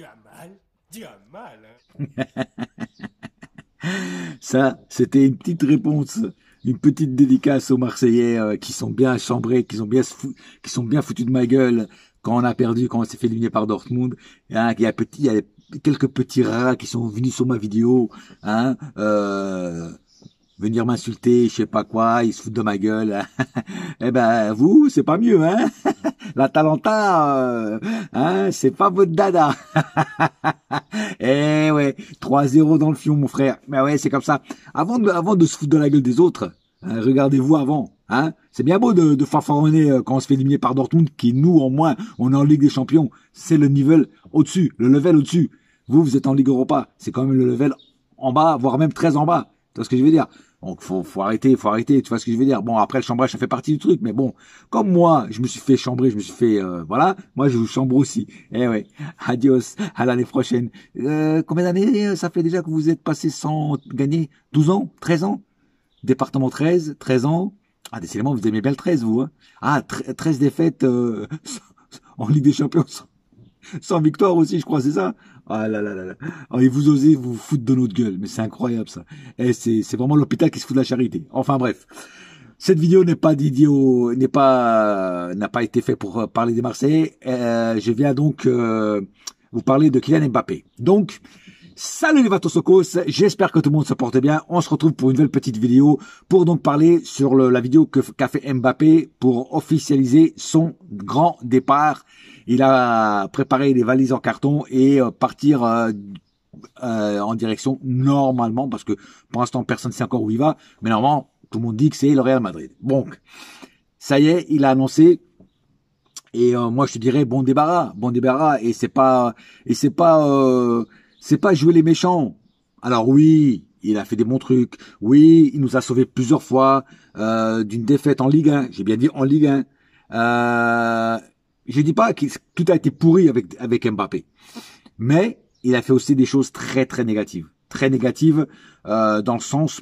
Tu as mal? Tu as mal, hein? Ça, c'était une petite réponse, une petite dédicace aux Marseillais qui sont bien chambrés, qui sont bien foutus de ma gueule quand on a perdu, quand on s'est fait éliminer par Dortmund. Hein, il y a quelques petits rats qui sont venus sur ma vidéo, hein, venir m'insulter, je sais pas quoi, ils se foutent de ma gueule. Eh ben, vous, c'est pas mieux, hein. L'Atalanta, hein, c'est pas votre dada. Eh ouais, 3-0 dans le fion, mon frère. Mais ouais, c'est comme ça. Avant de se foutre de la gueule des autres, hein, regardez-vous avant. Hein. C'est bien beau de fanfaronner quand on se fait éliminer par Dortmund, qui nous, en moins, on est en Ligue des Champions. C'est le niveau au-dessus, le level au-dessus. Vous, vous êtes en Ligue Europa. C'est quand même le level en bas, voire même très en bas. Tu vois ce que je veux dire? Donc faut arrêter, tu vois ce que je veux dire. Bon, après le chambrage ça fait partie du truc, mais bon, comme moi, je me suis fait chambrer, je me suis fait voilà, moi je vous chambre aussi. Eh ouais. Adios, à l'année prochaine. Combien d'années ça fait déjà que vous êtes passé sans gagner? 12 ans? 13 ans? Département 13, 13 ans. Ah, décidément, vous aimez bien le 13, vous, hein. Ah, 13 défaites en Ligue des Champions sans victoire aussi, je crois, c'est ça? Ah là là là là. Ah, et vous osez vous foutre de notre gueule, mais c'est incroyable ça. Et c'est vraiment l'hôpital qui se fout de la charité. Enfin bref. Cette vidéo n'est pas n'a pas été faite pour parler des Marseillais. Je viens donc vous parler de Kylian Mbappé. Donc, salut les Vatosokos, j'espère que tout le monde se porte bien. On se retrouve pour une nouvelle petite vidéo pour donc parler sur la vidéo qu'a fait Mbappé pour officialiser son grand départ. Il a préparé les valises en carton et partir en direction normalement, parce que pour l'instant personne ne sait encore où il va, mais normalement tout le monde dit que c'est le Real Madrid. Donc, ça y est, il a annoncé. Et moi je te dirais bon débarras et c'est pas jouer les méchants. Alors oui, il a fait des bons trucs. Oui, il nous a sauvés plusieurs fois d'une défaite en Ligue 1. J'ai bien dit en Ligue 1. Je dis pas que tout a été pourri avec Mbappé, mais il a fait aussi des choses très très négatives. Très négatives dans le sens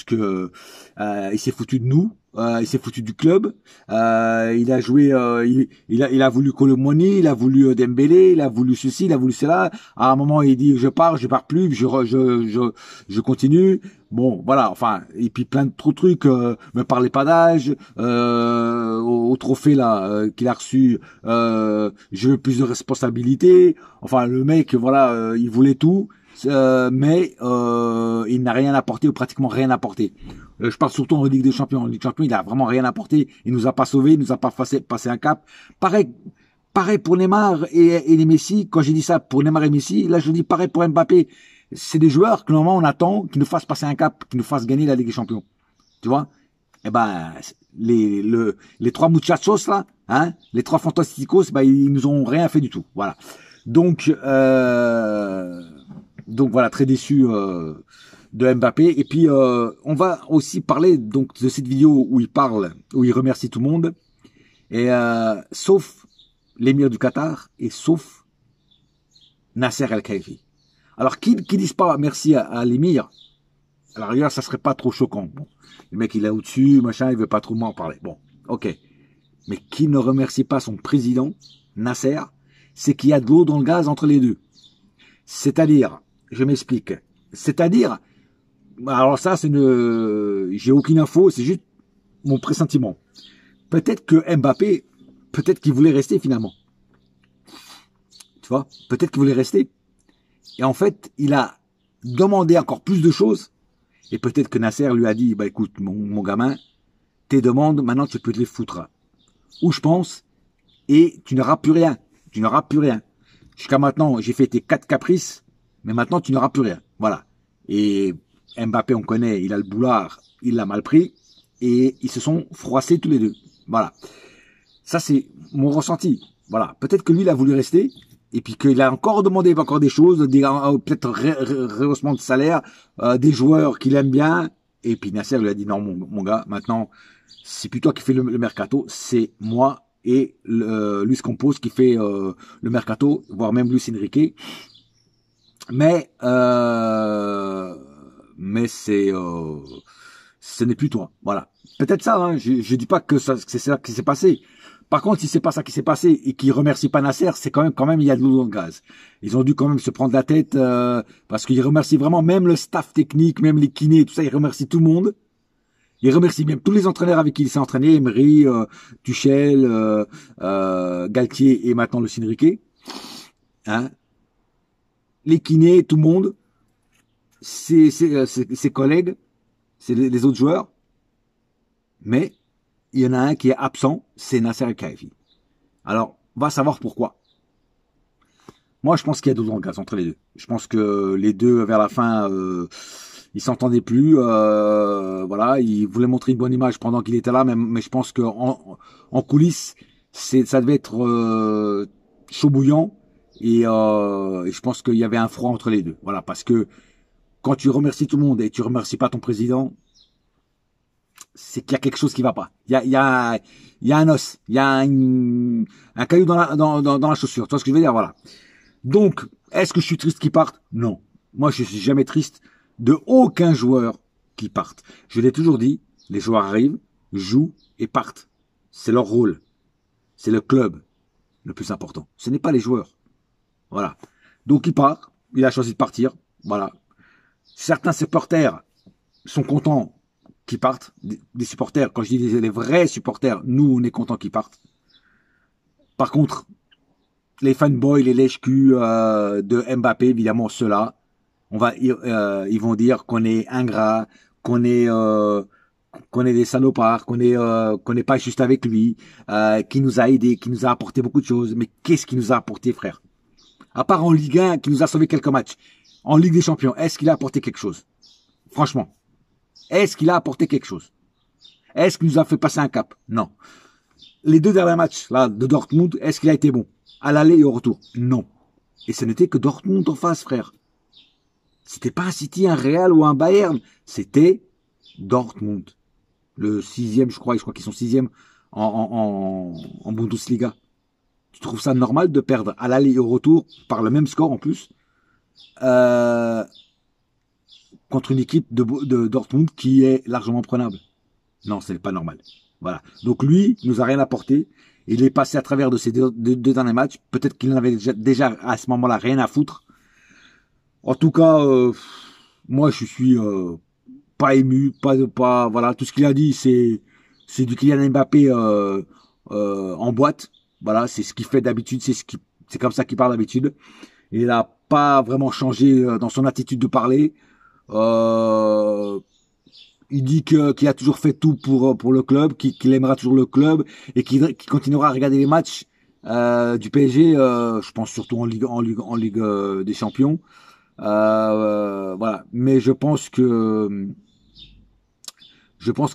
que il s'est foutu de nous, il s'est foutu du club, il a joué, il a voulu Colomoni, il a voulu Dembélé, il a voulu ceci, il a voulu cela. À un moment, il dit je pars plus, je continue. Bon, voilà, enfin, et puis plein de trop de trucs. Me parlez pas d'âge, au trophée là qu'il a reçu, je veux plus de responsabilités. Enfin, le mec, voilà, il voulait tout. Mais il n'a rien apporté ou pratiquement rien apporté. Je parle surtout en Ligue des Champions. En Ligue des Champions, il a vraiment rien apporté. Il nous a pas sauvés, il nous a pas passé un cap. Pareil pour Neymar et les Messi. Quand j'ai dit ça pour Neymar et Messi, là je dis pareil pour Mbappé. C'est des joueurs que normalement on attend qu'ils nous fassent passer un cap, qu'ils nous fassent gagner la Ligue des Champions. Tu vois? Eh ben les trois muchachos là, hein, les trois fantasticos, ben ils nous ont rien fait du tout. Voilà. Donc voilà, très déçu de Mbappé. Et puis on va aussi parler donc de cette vidéo où il remercie tout le monde, et sauf l'émir du Qatar et sauf Nasser Al-Khelaifi. Alors qui disent pas merci à l'émir, à la rigueur ça serait pas trop choquant. Bon, le mec il est au-dessus, machin, il veut pas trop m'en parler. Bon, ok. Mais qui ne remercie pas son président, Nasser, c'est qu'il y a de l'eau dans le gaz entre les deux. C'est-à-dire, je m'explique. C'est-à-dire, alors ça, j'ai aucune info, c'est juste mon pressentiment. Peut-être que Mbappé, peut-être qu'il voulait rester finalement. Tu vois, peut-être qu'il voulait rester. Et en fait, il a demandé encore plus de choses. Et peut-être que Nasser lui a dit, bah écoute, mon gamin, tes demandes, maintenant tu peux te les foutre où je pense, et tu n'auras plus rien. Tu n'auras plus rien. Jusqu'à maintenant, j'ai fait tes 4 caprices, mais maintenant tu n'auras plus rien. Voilà. Et Mbappé, on connaît, il a le boulard, il l'a mal pris, et ils se sont froissés tous les deux. Voilà. Ça, c'est mon ressenti. Voilà. Peut-être que lui, il a voulu rester, et puis qu'il a encore demandé encore des choses, peut-être rehaussement de salaire, des joueurs qu'il aime bien, et puis Nasser lui a dit non, mon gars, maintenant, c'est plus toi qui fais le mercato, c'est moi et Luis Campos qui fait le mercato, voire même Luis Enrique. Mais ce n'est plus toi. Voilà. Peut-être ça. Hein, je dis pas que c'est ça qui s'est passé. Par contre, si c'est pas ça qui s'est passé et qu'ils remercient pas Nasser, c'est quand même, il y a de l'eau dans le gaz. Ils ont dû quand même se prendre la tête, parce qu'ils remercient vraiment même le staff technique, même les kinés, tout ça, ils remercient tout le monde. Ils remercient même tous les entraîneurs avec qui il s'est entraîné, Emery, Tuchel, Galtier et maintenant le Enrique. Hein? Les kinés, tout le monde, ses collègues, c'est les autres joueurs. Mais il y en a un qui est absent, c'est Nasser El-Khelaifi. Alors, on va savoir pourquoi. Moi, je pense qu'il y a d'autres gaz entre les deux. Je pense que les deux, vers la fin, ils s'entendaient plus. Voilà, ils voulaient montrer une bonne image pendant qu'il était là, mais je pense que en coulisses, ça devait être chaud bouillant. Et je pense qu'il y avait un froid entre les deux. Voilà, parce que quand tu remercies tout le monde et tu remercies pas ton président, c'est qu'il y a quelque chose qui va pas. Il y a un os, il y a un caillou dans la chaussure. Tu vois ce que je veux dire? Voilà. Donc, est-ce que je suis triste qu'ils partent? Non. Moi, je suis jamais triste de aucun joueur qui parte. Je l'ai toujours dit, les joueurs arrivent, jouent et partent. C'est leur rôle. C'est le club le plus important. Ce n'est pas les joueurs. Voilà. Donc, il part. Il a choisi de partir. Voilà. Certains supporters sont contents qu'ils partent. Des supporters, quand je dis les vrais supporters, nous, on est contents qu'ils partent. Par contre, les fanboys, les lèche-culs de Mbappé, évidemment, ceux-là, ils vont dire qu'on est ingrat, qu'on est des salopards, qu'on n'est pas juste avec lui, qui nous a aidés, qui nous a apporté beaucoup de choses. Mais qu'est-ce qu'il nous a apporté, frère? À part en Ligue 1, qui nous a sauvé quelques matchs. En Ligue des Champions, est-ce qu'il a apporté quelque chose? Franchement. Est-ce qu'il a apporté quelque chose? Est-ce qu'il nous a fait passer un cap? Non. Les deux derniers matchs là de Dortmund, est-ce qu'il a été bon? À l'aller et au retour? Non. Et ce n'était que Dortmund en face, frère. C'était pas un City, un Real ou un Bayern. C'était Dortmund. Le 6e, je crois qu'ils sont 6e en Bundesliga. Tu trouves ça normal de perdre à l'aller et au retour par le même score en plus contre une équipe de Dortmund qui est largement prenable? Non, ce n'est pas normal. Voilà. Donc lui, il nous a rien apporté. Il est passé à travers de ces deux derniers matchs. Peut-être qu'il n'avait déjà à ce moment-là rien à foutre. En tout cas, moi je suis pas ému, pas voilà. Tout ce qu'il a dit, c'est du Kylian Mbappé en boîte. Voilà, c'est ce qu'il fait d'habitude, c'est comme ça qu'il parle d'habitude. Il n'a pas vraiment changé dans son attitude de parler. Il dit qu'il a toujours fait tout pour le club, qu'il aimera toujours le club et qu'il continuera à regarder les matchs du PSG. Je pense surtout en Ligue des Champions. Voilà. Mais je pense que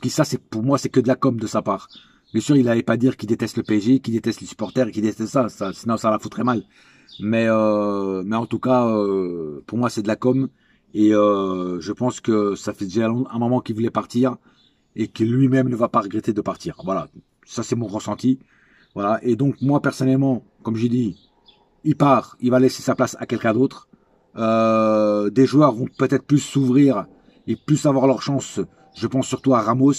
ça, c'est pour moi, c'est que de la com de sa part. Bien sûr, il n'allait pas dire qu'il déteste le PSG, qu'il déteste les supporters, qu'il déteste ça, sinon ça la foutrait mal. Mais en tout cas, pour moi, c'est de la com. Et je pense que ça fait déjà un moment qu'il voulait partir et qu'il lui-même ne va pas regretter de partir. Voilà, ça c'est mon ressenti. Voilà. Et donc moi personnellement, comme j'ai dit, il part, il va laisser sa place à quelqu'un d'autre. Des joueurs vont peut-être plus s'ouvrir et plus avoir leur chance. Je pense surtout à Ramos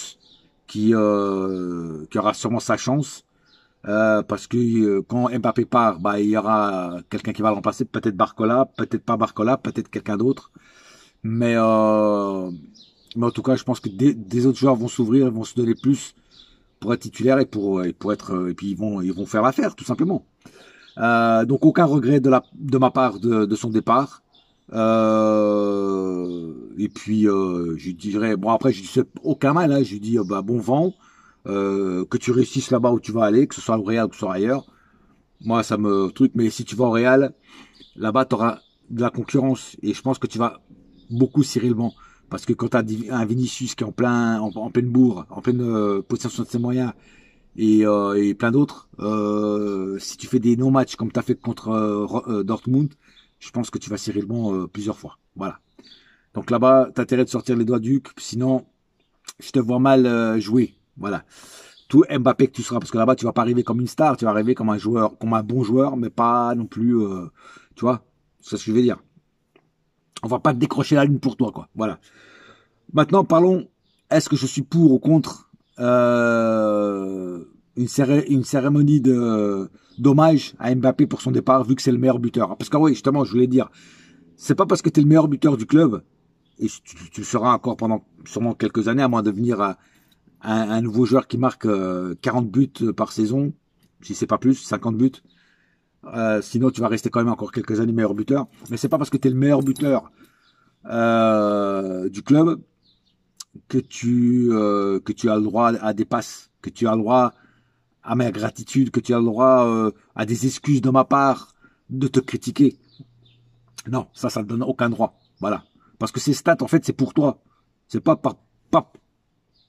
qui aura sûrement sa chance. Parce que quand Mbappé part, bah il y aura quelqu'un qui va le remplacer, peut-être Barcola, peut-être pas Barcola, peut-être quelqu'un d'autre. Mais en tout cas, je pense que des autres joueurs vont s'ouvrir, vont se donner plus pour être titulaires et pour être et puis ils vont faire l'affaire tout simplement. Donc aucun regret de ma part de son départ. Et puis je dirais bon après je dis aucun mal, hein, je dis bah bon vent, que tu réussisses là-bas où tu vas aller, que ce soit au Real ou que ce soit ailleurs. Moi ça me truc, mais si tu vas au Real, là-bas tu auras de la concurrence et je pense que tu vas beaucoup civilement parce que quand tu as un Vinicius qui est en pleine bourre, en pleine possession de ses moyens et plein d'autres, si tu fais des non-matchs comme tu as fait contre Dortmund, je pense que tu vas civilement plusieurs fois. Voilà. Donc là-bas, t'as intérêt de sortir les doigts du cul, sinon je te vois mal jouer. Voilà. Tout Mbappé que tu seras, parce que là-bas tu vas pas arriver comme une star, tu vas arriver comme un joueur, comme un bon joueur, mais pas non plus, tu vois, c'est ce que je veux dire. On va pas te décrocher la lune pour toi, quoi. Voilà. Maintenant, parlons. Est-ce que je suis pour ou contre une cérémonie d'hommage à Mbappé pour son départ, vu que c'est le meilleur buteur. Parce que oui, justement, je voulais dire, c'est pas parce que tu es le meilleur buteur du club, et tu le seras encore pendant sûrement quelques années, à moins de devenir un nouveau joueur qui marque 40 buts par saison, si c'est pas plus, 50 buts. Sinon, tu vas rester quand même encore quelques années meilleur buteur. Mais c'est pas parce que tu es le meilleur buteur du club que tu as le droit à des passes, que tu as le droit à ma gratitude, que tu as le droit à des excuses de ma part de te critiquer. Non, ça ne donne aucun droit. Voilà. Parce que ces stats, en fait, c'est pour toi. C'est pas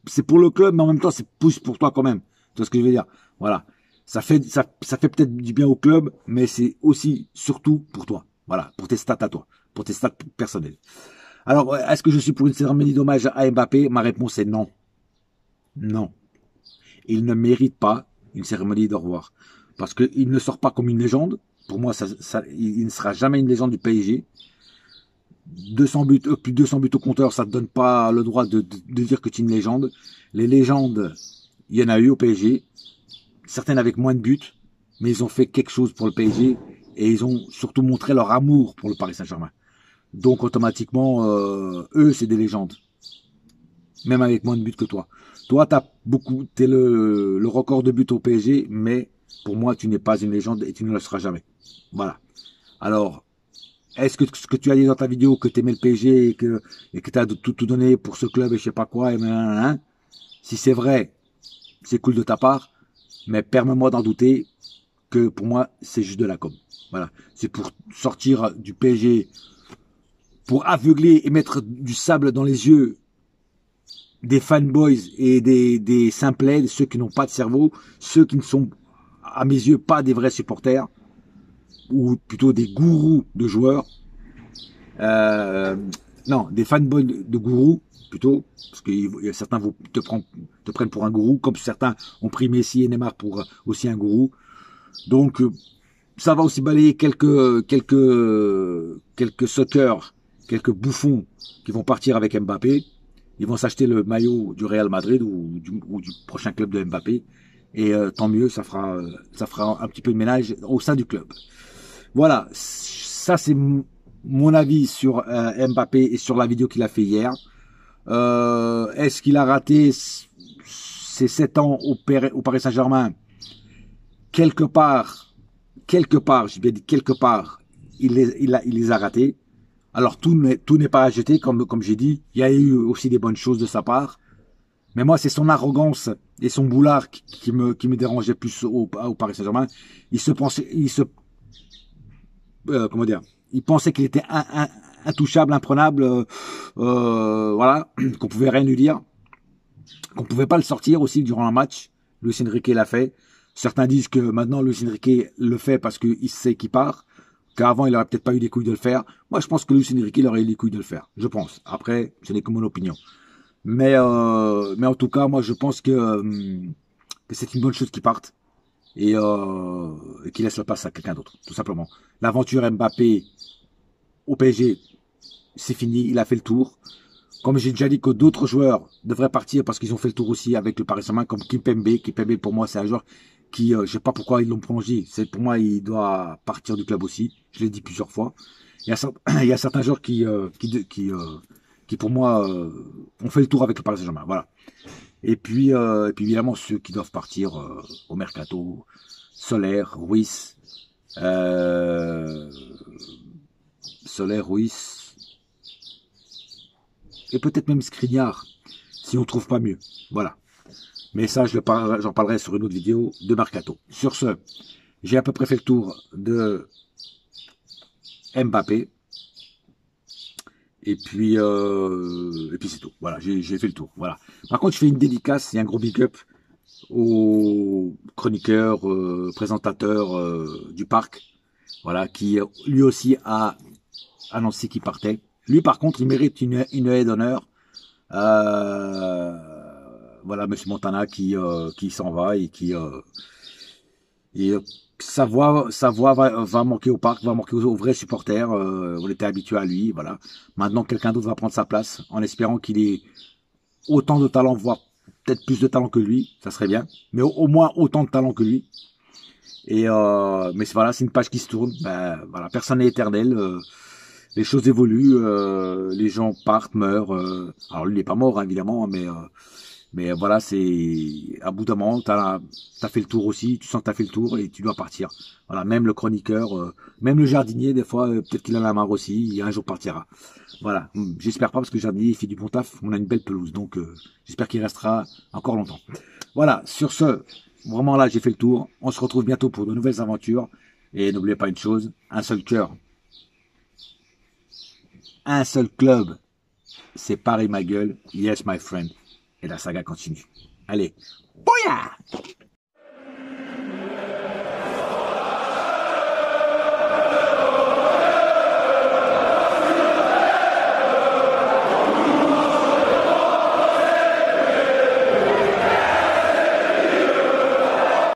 c'est pour le club, mais en même temps, c'est plus pour toi quand même. Tu vois ce que je veux dire? Voilà. Ça fait peut-être du bien au club, mais c'est aussi, surtout pour toi. Voilà. Pour tes stats à toi. Pour tes stats personnels. Alors, est-ce que je suis pour une cérémonie d'hommage à Mbappé? Ma réponse est non. Non. Il ne mérite pas une cérémonie d'au revoir. Parce qu'il ne sort pas comme une légende. Pour moi, il ne sera jamais une légende du PSG. 200 buts, plus de 200 buts au compteur, ça ne te donne pas le droit de dire que tu es une légende. Les légendes, il y en a eu au PSG. Certaines avec moins de buts, mais ils ont fait quelque chose pour le PSG et ils ont surtout montré leur amour pour le Paris Saint-Germain. Donc automatiquement, eux, c'est des légendes. Même avec moins de buts que toi. Toi, t'es le record de buts au PSG, mais pour moi, tu n'es pas une légende et tu ne le seras jamais. Voilà. Alors, est-ce que ce que tu as dit dans ta vidéo, que tu aimais le PSG et que tu as tout donné pour ce club et je sais pas quoi, si c'est vrai, c'est cool de ta part, mais permets-moi d'en douter que pour moi, c'est juste de la com. Voilà. C'est pour sortir du PSG, pour aveugler et mettre du sable dans les yeux des fanboys et des simplets, ceux qui n'ont pas de cerveau, ceux qui ne sont, à mes yeux, pas des vrais supporters, ou plutôt des gourous de joueurs. Non, des fanboys de gourous, plutôt, parce que certains te prennent pour un gourou, comme certains ont pris Messi et Neymar pour aussi un gourou. Donc, ça va aussi balayer quelques suckers, quelques bouffons qui vont partir avec Mbappé. Ils vont s'acheter le maillot du Real Madrid ou du prochain club de Mbappé. Et tant mieux, ça fera un petit peu de ménage au sein du club. Voilà, ça c'est mon avis sur Mbappé et sur la vidéo qu'il a fait hier. Est-ce qu'il a raté ses 7 ans au Paris Saint-Germain? Quelque part, j'ai bien dit quelque part, il les a ratés. Alors tout n'est pas à jeter, comme j'ai dit. Il y a eu aussi des bonnes choses de sa part. Mais moi, c'est son arrogance et son boulard qui me dérangeait plus au Paris Saint-Germain. Comment dire, il pensait qu'il était intouchable, imprenable, voilà, qu'on pouvait rien lui dire, qu'on pouvait pas le sortir aussi durant un match. Luis Enrique l'a fait. Certains disent que maintenant Luis Enrique le fait parce qu'il sait qu'il part, qu'avant il aurait peut-être pas eu les couilles de le faire. Moi, je pense que Luis Enrique il aurait eu les couilles de le faire. Je pense. Après, ce n'est que mon opinion. Mais en tout cas, moi, je pense que c'est une bonne chose qu'il parte. Et qui laisse la place à quelqu'un d'autre, tout simplement. L'aventure Mbappé au PSG, c'est fini, il a fait le tour. Comme j'ai déjà dit que d'autres joueurs devraient partir parce qu'ils ont fait le tour aussi avec le Paris Saint-Germain, comme Kimpembe. Kimpembe, pour moi, c'est un joueur qui, je sais pas pourquoi ils l'ont prolongé. Pour moi, il doit partir du club aussi. Je l'ai dit plusieurs fois. Il y a certains joueurs qui pour moi, ont fait le tour avec le Paris Saint-Germain. Voilà. Et puis évidemment, ceux qui doivent partir au mercato, Soler, Ruiz, et peut-être même Skriniar, si on trouve pas mieux. Voilà. Mais ça, j'en parlerai sur une autre vidéo de mercato. Sur ce, j'ai à peu près fait le tour de Mbappé. Et puis c'est tout. Voilà, j'ai fait le tour. Voilà. Par contre, je fais une dédicace et un gros big up au chroniqueur, présentateur du parc, voilà, qui lui aussi a annoncé qu'il partait. Lui, par contre, il mérite une haie d'honneur. Voilà, Monsieur Montana qui s'en va et sa voix va manquer au parc, va manquer aux vrais supporters. On était habitué à lui, voilà. Maintenant, quelqu'un d'autre va prendre sa place, en espérant qu'il ait autant de talent, voire peut-être plus de talent que lui, ça serait bien, mais au moins autant de talent que lui. Et mais voilà, c'est une page qui se tourne. Ben, voilà, personne n'est éternel. Les choses évoluent, les gens partent, meurent. Alors lui, il n'est pas mort, hein, évidemment, mais voilà, c'est à bout d'un moment, t'as fait le tour aussi. Tu sens que t'as fait le tour et tu dois partir. Voilà, même le chroniqueur, même le jardinier, des fois, peut-être qu'il en a marre aussi. Et un jour partira. Voilà, j'espère pas parce que le jardinier il fait du bon taf. On a une belle pelouse, donc j'espère qu'il restera encore longtemps. Voilà, sur ce. Vraiment là, j'ai fait le tour. On se retrouve bientôt pour de nouvelles aventures. Et n'oubliez pas une chose, un seul cœur, un seul club, c'est Paris ma gueule, yes my friend. Et la saga continue. Allez, bouya!